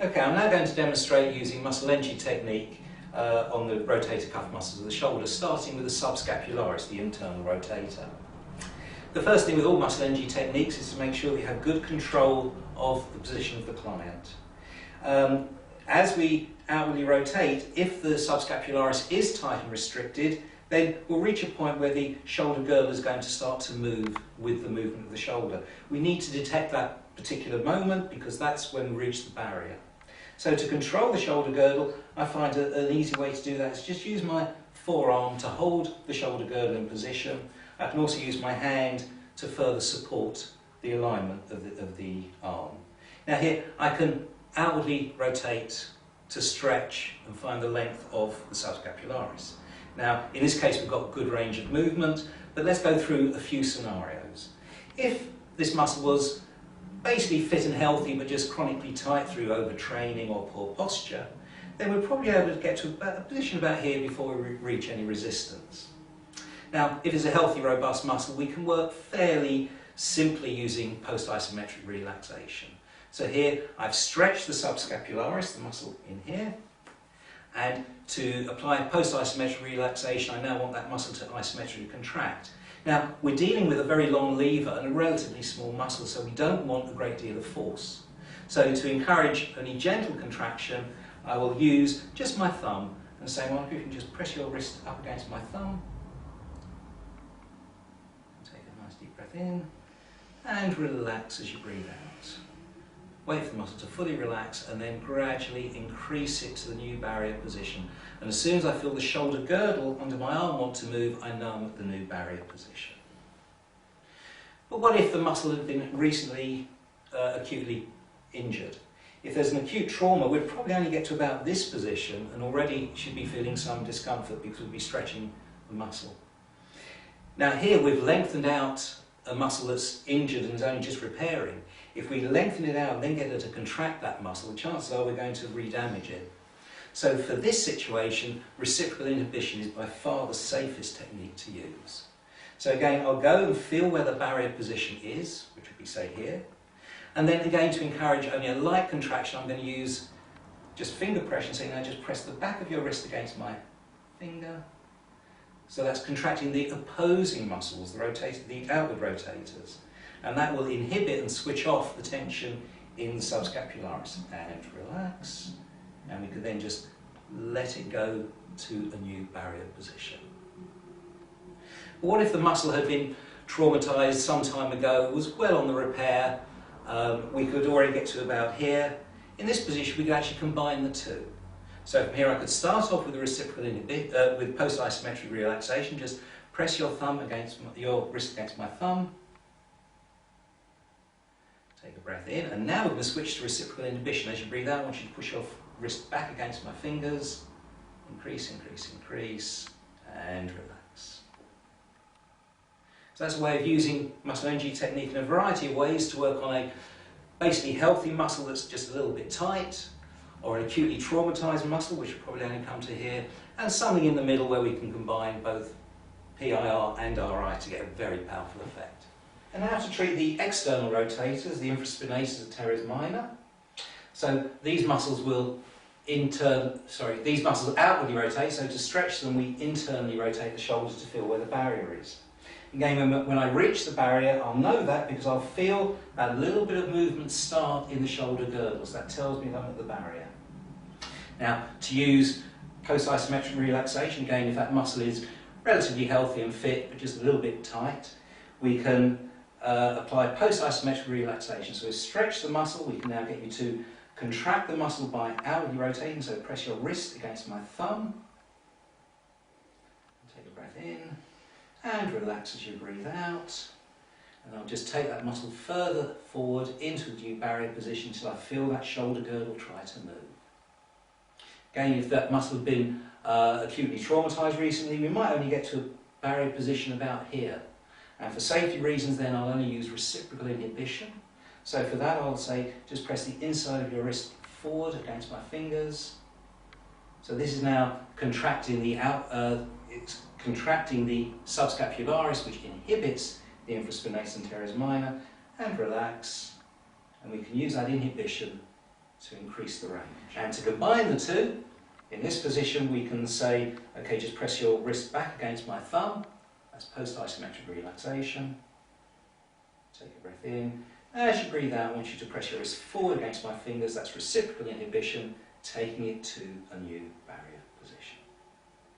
Okay, I'm now going to demonstrate using muscle energy technique on the rotator cuff muscles of the shoulder, starting with the subscapularis, the internal rotator. The first thing with all muscle energy techniques is to make sure we have good control of the position of the client. As we outwardly rotate, if the subscapularis is tight and restricted, then we'll reach a point where the shoulder girdle is going to start to move with the movement of the shoulder. We need to detect that particular moment because that's when we reach the barrier. So to control the shoulder girdle, I find an easy way to do that is just use my forearm to hold the shoulder girdle in position. I can also use my hand to further support the alignment of the arm. Now here I can outwardly rotate to stretch and find the length of the subscapularis. Now in this case we've got good range of movement, but let's go through a few scenarios. If this muscle was basically fit and healthy but just chronically tight through overtraining or poor posture, then we're probably able to get to a position about here before we reach any resistance. Now, if it's a healthy, robust muscle, we can work fairly simply using post-isometric relaxation. So here, I've stretched the subscapularis, the muscle in here, and to apply post-isometric relaxation, I now want that muscle to isometrically contract. Now, we're dealing with a very long lever and a relatively small muscle, so we don't want a great deal of force. So to encourage only gentle contraction, I will use just my thumb and say, well, if you can just press your wrist up against my thumb, take a nice deep breath in, and relax as you breathe out. Wait for the muscle to fully relax and then gradually increase it to the new barrier position. And as soon as I feel the shoulder girdle under my arm want to move, I know I'm at the new barrier position. But what if the muscle had been recently acutely injured? If there's an acute trauma, we'd probably only get to about this position and already should be feeling some discomfort because we'll be stretching the muscle. Now here we've lengthened out a muscle that's injured and is only just repairing. If we lengthen it out and then get it to contract that muscle, the chances are we're going to re-damage it. So for this situation, reciprocal inhibition is by far the safest technique to use. So again, I'll go and feel where the barrier position is, which would be, say, here. And then again, to encourage only a light contraction, I'm going to use just finger pressure. So now just press the back of your wrist against my finger. So that's contracting the opposing muscles, the outward rotators. And that will inhibit and switch off the tension in the subscapularis. And relax. And we can then just let it go to a new barrier position. But what if the muscle had been traumatized some time ago, was well on the repair, we could already get to about here. In this position we could actually combine the two. So from here I could start off with the reciprocal with post-isometric relaxation. Just press your wrist against my thumb. Take a breath in, and now we're going to switch to reciprocal inhibition. As you breathe out, I want you to push your wrist back against my fingers. Increase, increase, increase, and relax. So that's a way of using muscle energy technique in a variety of ways to work on a basically healthy muscle that's just a little bit tight, or an acutely traumatized muscle, which will probably only come to here, and something in the middle where we can combine both PIR and RI to get a very powerful effect. And now to treat the external rotators, the infraspinatus and teres minor. So these muscles will these muscles outwardly rotate, so to stretch them we internally rotate the shoulders to feel where the barrier is. Again, when I reach the barrier, I'll know that because I'll feel that little bit of movement start in the shoulder girdles. That tells me that I'm at the barrier. Now, to use post-isometric relaxation, again, if that muscle is relatively healthy and fit, but just a little bit tight, we can apply post-isometric relaxation. So we stretch the muscle, we can now get you to contract the muscle by outwardly rotating, so press your wrist against my thumb. Take a breath in, and relax as you breathe out. And I'll just take that muscle further forward into the new barrier position until I feel that shoulder girdle try to move. Again, if that muscle has been acutely traumatized recently, we might only get to a barrier position about here. And for safety reasons then I'll only use reciprocal inhibition. So for that I'll say just press the inside of your wrist forward against my fingers. So this is now contracting the subscapularis, which inhibits the infraspinatus and teres minor, and relax. And we can use that inhibition to increase the range. And to combine the two, in this position we can say, okay, just press your wrist back against my thumb. That's post-isometric relaxation. Take a breath in. As you breathe out, I want you to press your wrist forward against my fingers. That's reciprocal inhibition, taking it to a new barrier position.